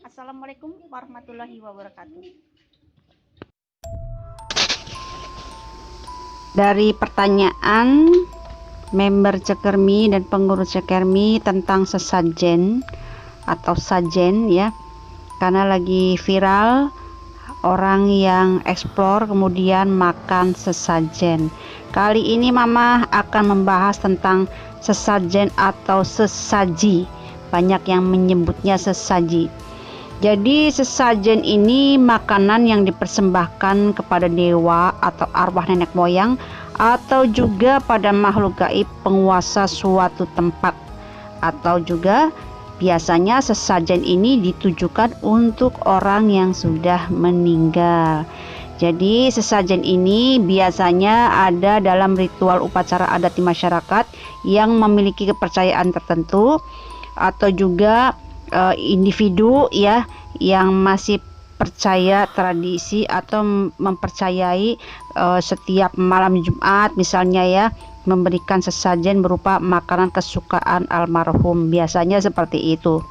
Assalamualaikum warahmatullahi wabarakatuh. Dari pertanyaan member Cekermi dan pengurus Cekermi tentang sesajen atau sajen ya, karena lagi viral orang yang eksplor kemudian makan sesajen. Kali ini Mama akan membahas tentang sesajen atau sesaji. Banyak yang menyebutnya sesaji. Jadi sesajen ini makanan yang dipersembahkan kepada dewa atau arwah nenek moyang atau juga pada makhluk gaib penguasa suatu tempat, atau juga biasanya sesajen ini ditujukan untuk orang yang sudah meninggal. Jadi sesajen ini biasanya ada dalam ritual upacara adat di masyarakat yang memiliki kepercayaan tertentu, atau juga individu ya yang masih percaya tradisi atau mempercayai setiap malam Jumat misalnya ya, memberikan sesajen berupa makanan kesukaan almarhum, biasanya seperti itu.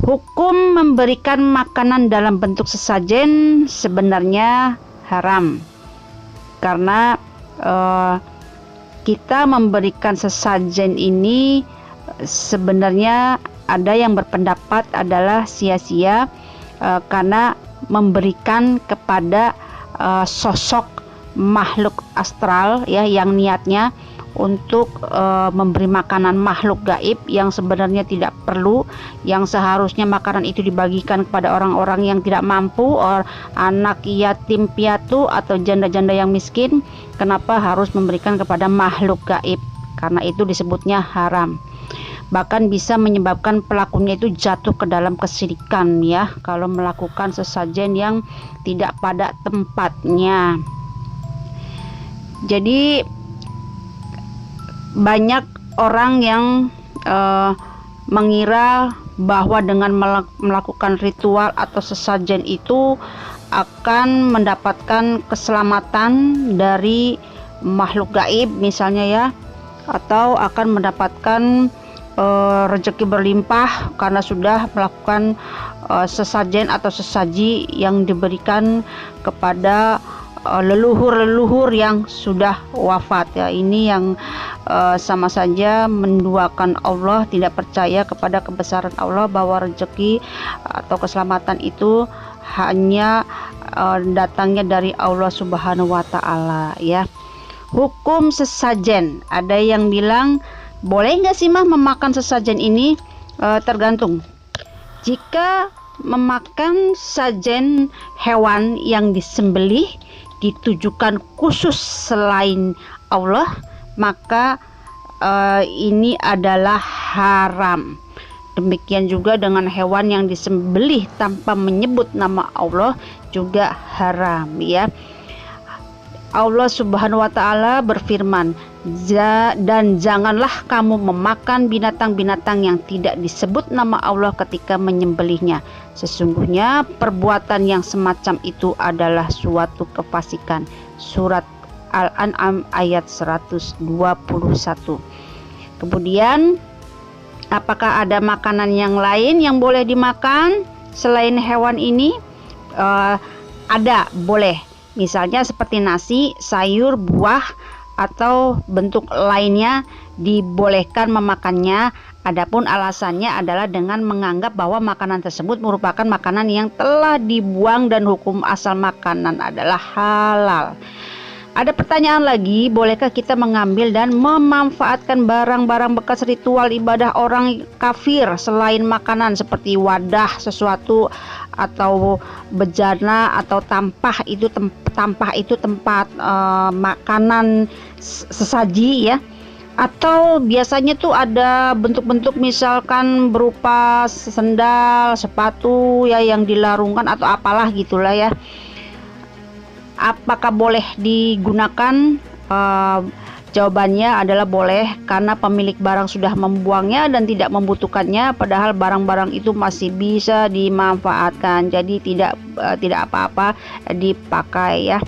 Hukum memberikan makanan dalam bentuk sesajen sebenarnya haram, karena kita memberikan sesajen ini sebenarnya ada yang berpendapat adalah sia-sia karena memberikan kepada sosok makhluk astral ya, yang niatnya untuk memberi makanan makhluk gaib yang sebenarnya tidak perlu, yang seharusnya makanan itu dibagikan kepada orang-orang yang tidak mampu, anak yatim piatu atau janda-janda yang miskin. Kenapa harus memberikan kepada makhluk gaib? Karena itu disebutnya haram. Bahkan bisa menyebabkan pelakunya itu jatuh ke dalam kesyirikan ya, kalau melakukan sesajen yang tidak pada tempatnya. Jadi banyak orang yang mengira bahwa dengan melakukan ritual atau sesajen itu akan mendapatkan keselamatan dari makhluk gaib misalnya ya, atau akan mendapatkan rezeki berlimpah karena sudah melakukan sesajen atau sesaji yang diberikan kepada leluhur-leluhur yang sudah wafat ya. Ini yang sama saja menduakan Allah, tidak percaya kepada kebesaran Allah bahwa rezeki atau keselamatan itu hanya datangnya dari Allah Subhanahu wa taala ya. Hukum sesajen, ada yang bilang boleh nggak sih mah memakan sesajen ini? Tergantung. Jika memakan sajen hewan yang disembelih ditujukan khusus selain Allah, maka ini adalah haram. Demikian juga dengan hewan yang disembelih tanpa menyebut nama Allah juga haram ya. Allah Subhanahu wa taala berfirman, dan janganlah kamu memakan binatang-binatang yang tidak disebut nama Allah ketika menyembelihnya. Sesungguhnya perbuatan yang semacam itu adalah suatu kefasikan. Surat Al-An'am ayat 121. Kemudian, apakah ada makanan yang lain yang boleh dimakan selain hewan ini? Ada, boleh. Misalnya seperti nasi, sayur, buah, atau bentuk lainnya dibolehkan memakannya. Adapun alasannya adalah dengan menganggap bahwa makanan tersebut merupakan makanan yang telah dibuang dan hukum asal makanan adalah halal. Ada pertanyaan lagi, bolehkah kita mengambil dan memanfaatkan barang-barang bekas ritual ibadah orang kafir selain makanan seperti wadah sesuatu atau bejana atau tampah itu tempat makanan sesaji ya, atau biasanya tuh ada bentuk-bentuk misalkan berupa sendal, sepatu ya yang dilarungkan atau apalah gitulah ya. Apakah boleh digunakan? Jawabannya adalah boleh, karena pemilik barang sudah membuangnya dan tidak membutuhkannya, padahal barang-barang itu masih bisa dimanfaatkan, jadi tidak apa-apa dipakai ya.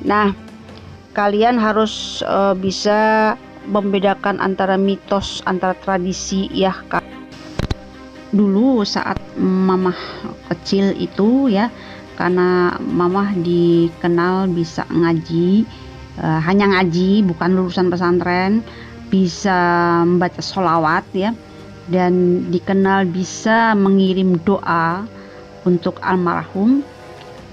Nah, kalian harus bisa membedakan antara mitos, antara tradisi ya. dulu saat mamah kecil itu ya, karena mamah dikenal bisa ngaji, hanya ngaji bukan lulusan pesantren, bisa membaca sholawat ya, dan dikenal bisa mengirim doa untuk almarhum.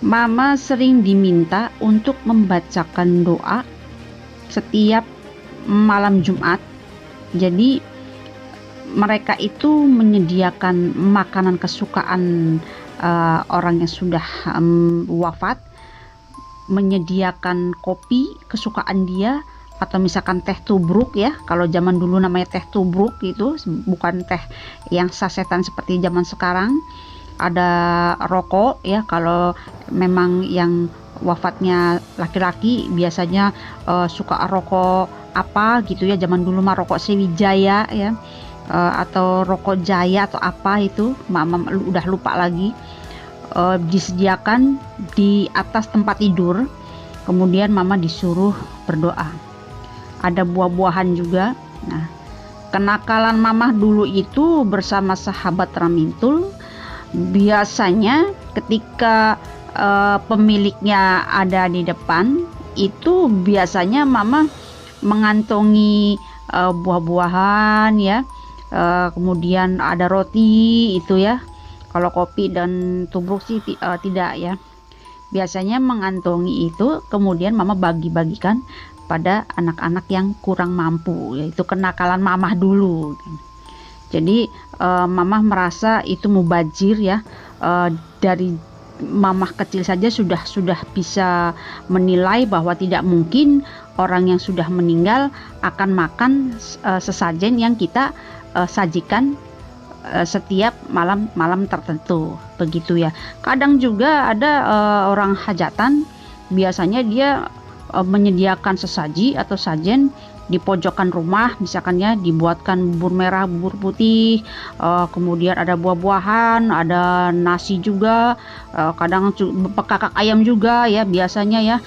Mama sering diminta untuk membacakan doa setiap malam Jumat. Jadi mereka itu menyediakan makanan kesukaan orang yang sudah wafat, menyediakan kopi kesukaan dia, atau misalkan teh tubruk ya, kalau zaman dulu namanya teh tubruk, itu bukan teh yang sasetan seperti zaman sekarang. Ada rokok ya, kalau memang yang wafatnya laki-laki biasanya suka rokok apa gitu ya, zaman dulu mah rokok Sriwijaya ya, atau rokok Jaya atau apa itu, mama udah lupa lagi. Disediakan di atas tempat tidur, kemudian mama disuruh berdoa. Ada buah-buahan juga. Nah, kenakalan mamah dulu itu bersama sahabat Ramintul, biasanya ketika pemiliknya ada di depan itu biasanya mama mengantongi buah-buahan ya, kemudian ada roti itu ya. Kalau kopi dan tubruk sih tidak ya, biasanya mengantongi itu, kemudian mama bagi-bagikan pada anak-anak yang kurang mampu, yaitu kenakalan mamah dulu. Jadi mamah merasa itu mubazir ya, dari mamah kecil saja sudah bisa menilai bahwa tidak mungkin orang yang sudah meninggal akan makan sesajen yang kita sajikan setiap malam tertentu, begitu ya. Kadang juga ada orang hajatan, biasanya dia menyediakan sesaji atau sajen di pojokan rumah, misalkan ya, dibuatkan bubur merah, bubur putih, kemudian ada buah-buahan, ada nasi juga, kadang kakak ayam juga ya, biasanya ya,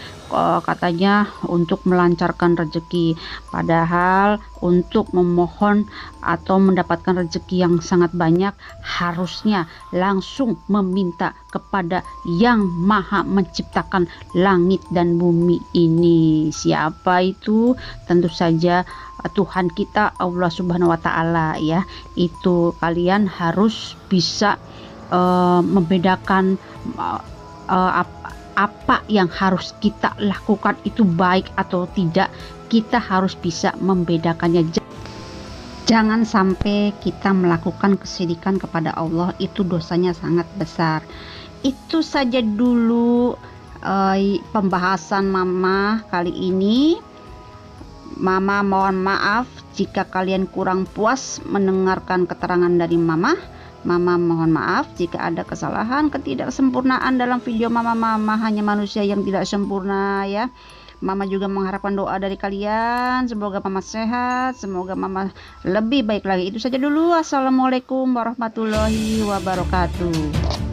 katanya untuk melancarkan rezeki, padahal untuk memohon atau mendapatkan rezeki yang sangat banyak harusnya langsung meminta kepada yang maha menciptakan langit dan bumi ini. Siapa itu? Tentu saja Tuhan kita, Allah Subhanahu wa Ta'ala ya. Itu kalian harus bisa membedakan apa yang harus kita lakukan itu baik atau tidak. Kita harus bisa membedakannya. Jangan sampai kita melakukan kesyirikan kepada Allah, itu dosanya sangat besar. Itu saja dulu pembahasan mama kali ini. Mama mohon maaf jika kalian kurang puas mendengarkan keterangan dari mama. Mama mohon maaf jika ada kesalahan, ketidaksempurnaan dalam video mama. Mama hanya manusia yang tidak sempurna ya. Mama juga mengharapkan doa dari kalian. Semoga mama sehat, semoga mama lebih baik lagi. Itu saja dulu. Assalamualaikum warahmatullahi wabarakatuh.